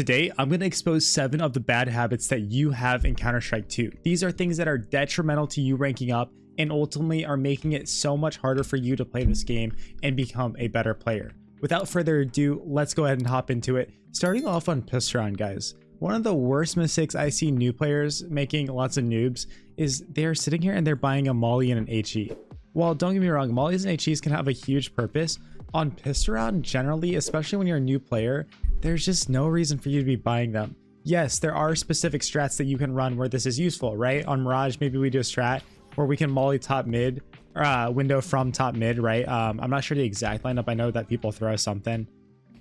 Today, I'm going to expose 7 of the bad habits that you have in Counter-Strike 2. These are things that are detrimental to you ranking up and ultimately are making it so much harder for you to play this game and become a better player. Without further ado, let's go ahead and hop into it. Starting off on pistol round, guys. One of the worst mistakes I see new players making, lots of noobs, is they're sitting here and they're buying a molly and an HE. While don't get me wrong, mollies and HEs can have a huge purpose, on pistol round generally, especially when you're a new player, there's just no reason for you to be buying them. Yes, there are specific strats that you can run where this is useful, right? On Mirage, maybe we do a strat where we can molly top mid, window from top mid, right? I'm not sure the exact lineup. I know that people throw something.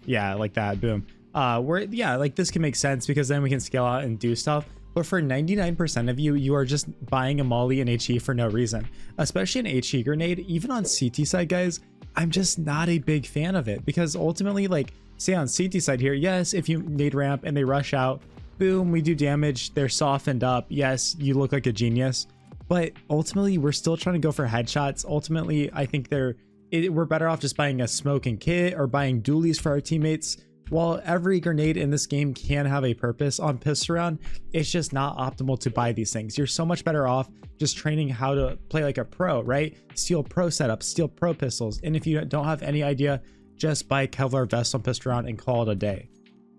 Yeah, like that, boom. Yeah, like this can make sense because then we can scale out and do stuff. But for 99% of you, you are just buying a molly and HE for no reason. Especially an HE grenade, even on CT side, guys, I'm just not a big fan of it because ultimately, like, say on CT side here, yes, if you nade ramp and they rush out, boom, we do damage, they're softened up, yes, you look like a genius, but ultimately we're still trying to go for headshots. Ultimately, I think we're better off just buying a smoke and kit or buying dualies for our teammates. While every grenade in this game can have a purpose, on pistol round, it's just not optimal to buy these things. You're so much better off just training how to play like a pro, right? Steal pro setups, steal pro pistols, and if you don't have any idea, just buy Kevlar vest on pistol round and call it a day.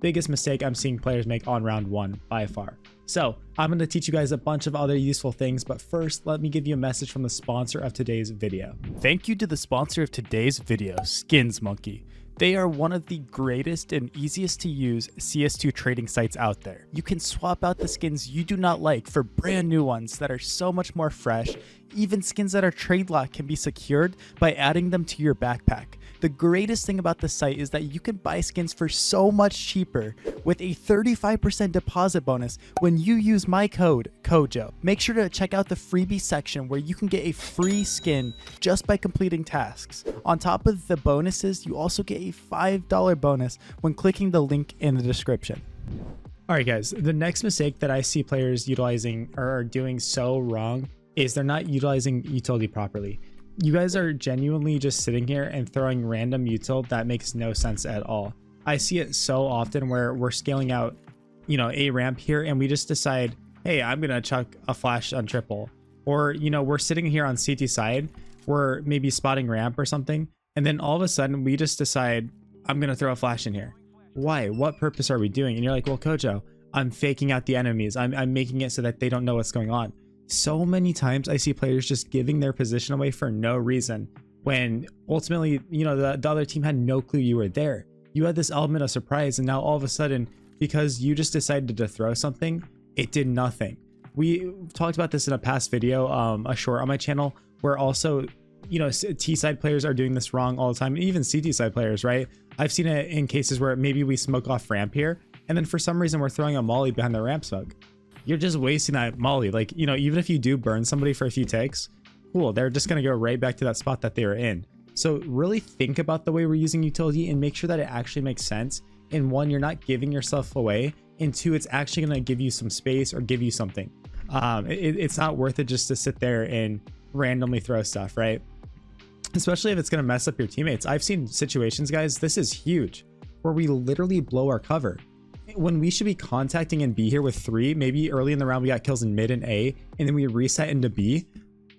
Biggest mistake I'm seeing players make on round 1 by far. So I'm going to teach you guys a bunch of other useful things, but first let me give you a message from the sponsor of today's video. Thank you to the sponsor of today's video, Skins Monkey. They are one of the greatest and easiest to use CS2 trading sites out there. You can swap out the skins you do not like for brand new ones that are so much more fresh. Even skins that are trade locked can be secured by adding them to your backpack. The greatest thing about the site is that you can buy skins for so much cheaper with a 35% deposit bonus when you use my code CoJo. Make sure to check out the freebie section where you can get a free skin just by completing tasks. On top of the bonuses, you also get a $5 bonus when clicking the link in the description. Alright guys, the next mistake that I see players utilizing or are doing so wrong is they're not utilizing utility properly. You guys are genuinely just sitting here and throwing random util that makes no sense at all. I see it so often where we're scaling out, you know, a ramp here and we just decide, hey, I'm gonna chuck a flash on triple, or you know, we're sitting here on CT side, we're maybe spotting ramp or something, and then all of a sudden we just decide I'm gonna throw a flash in here. Why? What purpose are we doing? And you're like, well, CoJo, I'm faking out the enemies. I'm making it so that they don't know what's going on. So many times I see players just giving their position away for no reason when ultimately, you know, the other team had no clue you were there. You had this element of surprise, and now all of a sudden, because you just decided to throw something, it did nothing. We talked about this in a past video, a short on my channel, where also, you know, T side players are doing this wrong all the time, even CT side players, right? I've seen it in cases where maybe we smoke off ramp here, and then for some reason we're throwing a molly behind the ramp smoke. You're just wasting that molly. Like, you know, even if you do burn somebody for a few takes, cool, they're just going to go right back to that spot that they were in. So really think about the way we're using utility and make sure that it actually makes sense. And 1, you're not giving yourself away, and 2, it's actually going to give you some space or give you something. It's not worth it just to sit there and randomly throw stuff, right? Especially if it's going to mess up your teammates. I've seen situations, guys, this is huge, where we literally blow our cover. When we should be contacting in B here with 3, maybe early in the round we got kills in mid and A, and then we reset into B.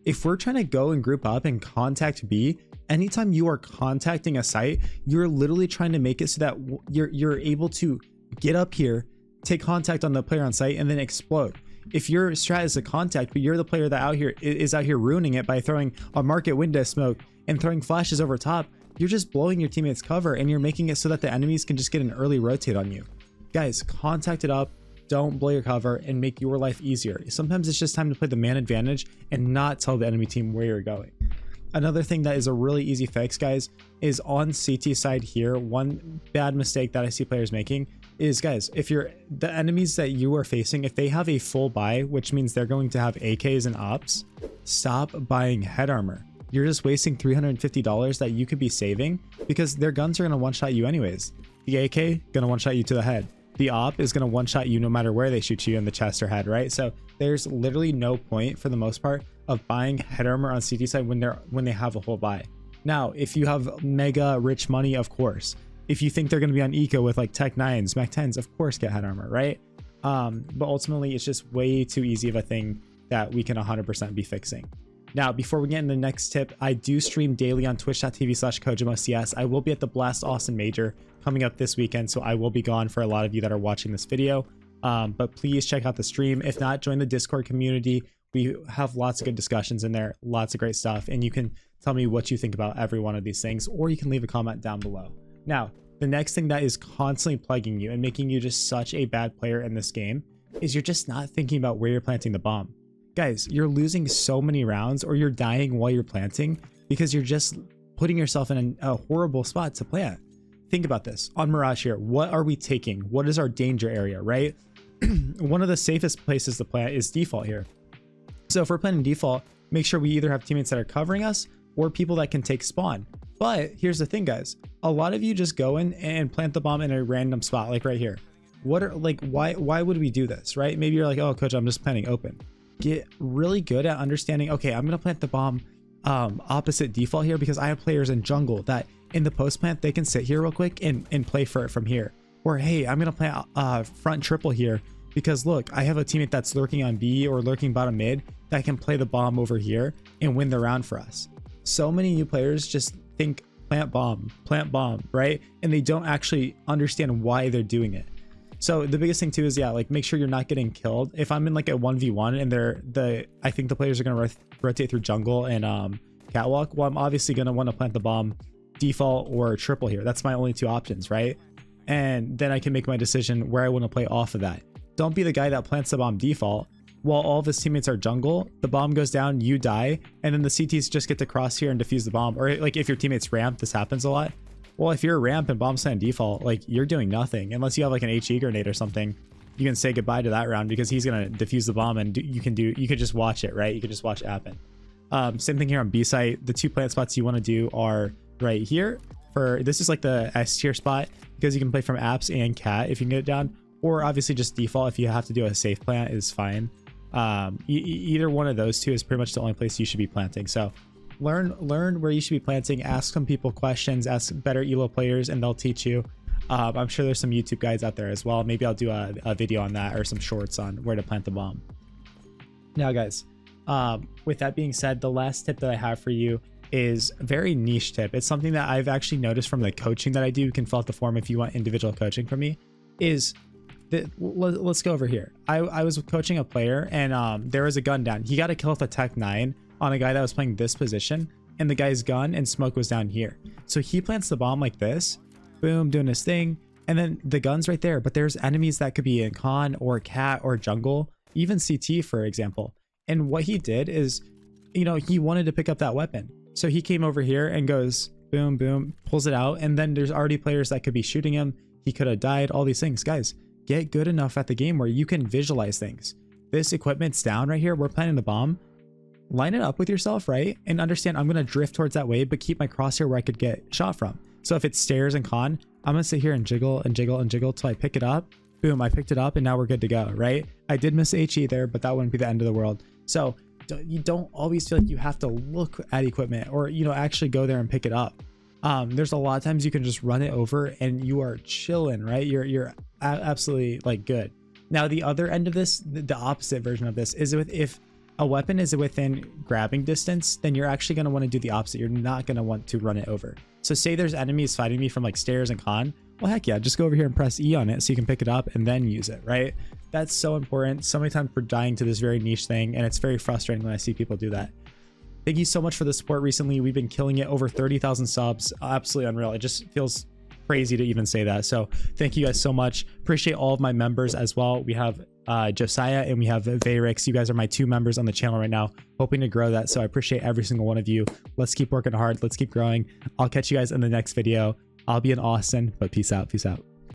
If we're trying to go and group up and contact B, anytime you are contacting a site, you're literally trying to make it so that you're able to get up here, take contact on the player on site, and then explode. If your strat is a contact, but you're the player that is out here ruining it by throwing a market window smoke and throwing flashes over top, you're just blowing your teammates cover, and you're making it so that the enemies can just get an early rotate on you. Guys, contact it up, don't blow your cover, and make your life easier. Sometimes it's just time to play the man advantage and not tell the enemy team where you're going. Another thing that is a really easy fix, guys, is on CT side here. One bad mistake that I see players making is, guys, if the enemies that you are facing, if they have a full buy, which means they're going to have AKs and ops, stop buying head armor. You're just wasting $350 that you could be saving because their guns are going to one-shot you anyways. The AK going to one-shot you to the head. The op is going to one-shot you no matter where they shoot you in the chest or head, right? So there's literally no point for the most part of buying head armor on CT side when they have a whole buy. Now, if you have mega rich money, of course, If you think they're going to be on eco with like tech 9s, mech 10s, of course get head armor, right? But ultimately it's just way too easy of a thing that we can 100% be fixing. Now, before we get into the next tip, I do stream daily on twitch.tv/CoJoMoCS. I will be at the Blast Austin Major coming up this weekend, so I will be gone for a lot of you that are watching this video. But please check out the stream. If not, join the Discord community. We have lots of good discussions in there, lots of great stuff, and you can tell me what you think about every one of these things, or you can leave a comment down below. Now, the next thing that is constantly plaguing you and making you just such a bad player in this game is you're just not thinking about where you're planting the bomb. Guys, you're losing so many rounds, or you're dying while you're planting because you're just putting yourself in a horrible spot to plant. Think about this. On Mirage here, what are we taking? What is our danger area, right? One of the safest places to plant is default here. So if we're planting default, make sure we either have teammates that are covering us or people that can take spawn. But here's the thing, guys. A lot of you just go in and plant the bomb in a random spot, like right here. What are like, why would we do this, right? Maybe you're like, oh, coach, I'm just planting open. Get really good at understanding, okay, I'm gonna plant the bomb opposite default here because I have players in jungle that in the post plant they can sit here real quick and play for it from here. Or hey, I'm gonna plant front triple here because look, I have a teammate that's lurking on B or lurking bottom mid that can play the bomb over here and win the round for us. So many new players just think plant bomb, right? And they don't actually understand why they're doing it. So the biggest thing too is, yeah, like make sure you're not getting killed. If I'm in like a 1v1 and I think the players are going to rotate through jungle and catwalk, well, I'm obviously going to want to plant the bomb default or triple here. That's my only two options, right? And then I can make my decision where I want to play off of that. Don't be the guy that plants the bomb default while all of his teammates are jungle, the bomb goes down, you die, and then the CTs just get to cross here and defuse the bomb. Or like if your teammates ramp, this happens a lot. Well, if you're a ramp and bomb's on default, like you're doing nothing unless you have like an HE grenade or something. You can say goodbye to that round because he's gonna defuse the bomb, and you could just watch it, right? You could just watch it happen. Same thing here on B site. The two plant spots you want to do are right here. This is like the S tier spot because you can play from apps and cat if you can get it down, or obviously just default if you have to do a safe plant is fine. Either one of those two is pretty much the only place you should be planting. So learn where you should be planting, ask some people questions, ask better elo players, and they'll teach you. I'm sure there's some YouTube guides out there as well. Maybe I'll do a video on that or some shorts on where to plant the bomb. Now guys, with that being said, the last tip that I have for you is a very niche tip. It's something that I've actually noticed from the coaching that I do. You can fill out the form if you want individual coaching from me. Let's go over here. I was coaching a player and there was a gun down. He got a kill with a tech 9 on a guy that was playing this position, and the guy's gun and smoke was down here. So he plants the bomb like this, boom, doing his thing, and then the gun's right there, but there's enemies that could be in con or cat or jungle, even CT for example. And what he did is, you know, he wanted to pick up that weapon. So he came over here and goes boom, boom, pulls it out, and then there's already players that could be shooting him. He could have died, all these things. Guys, get good enough at the game where you can visualize things. This equipment's down right here. We're planting the bomb. Line it up with yourself, right? And understand I'm going to drift towards that wave, but keep my crosshair where I could get shot from. So if it's stairs and con, I'm going to sit here and jiggle and jiggle and jiggle till I pick it up. Boom, I picked it up and now we're good to go, right? I did miss HE there, but that wouldn't be the end of the world. So you don't always feel like you have to look at equipment or, you know, actually go there and pick it up. There's a lot of times you can just run it over and you are chilling, right? You're absolutely like good. Now the other end of this, the opposite version of this is if a weapon is within grabbing distance, then you're actually going to want to do the opposite. You're not going to want to run it over. So say there's enemies fighting me from like stairs and con, well heck yeah, just go over here and press E on it so you can pick it up and then use it, right? That's so important. So many times we're dying to this very niche thing, and it's very frustrating when I see people do that. Thank you so much for the support recently. We've been killing it, over 30,000 subs. Absolutely unreal. It just feels crazy to even say that. So thank you guys so much. Appreciate all of my members as well. We have Josiah and we have Vayrix. You guys are my 2 members on the channel right now, hoping to grow that. So I appreciate every single one of you. Let's keep working hard. Let's keep growing. I'll catch you guys in the next video. I'll be in Austin, but peace out. Peace out.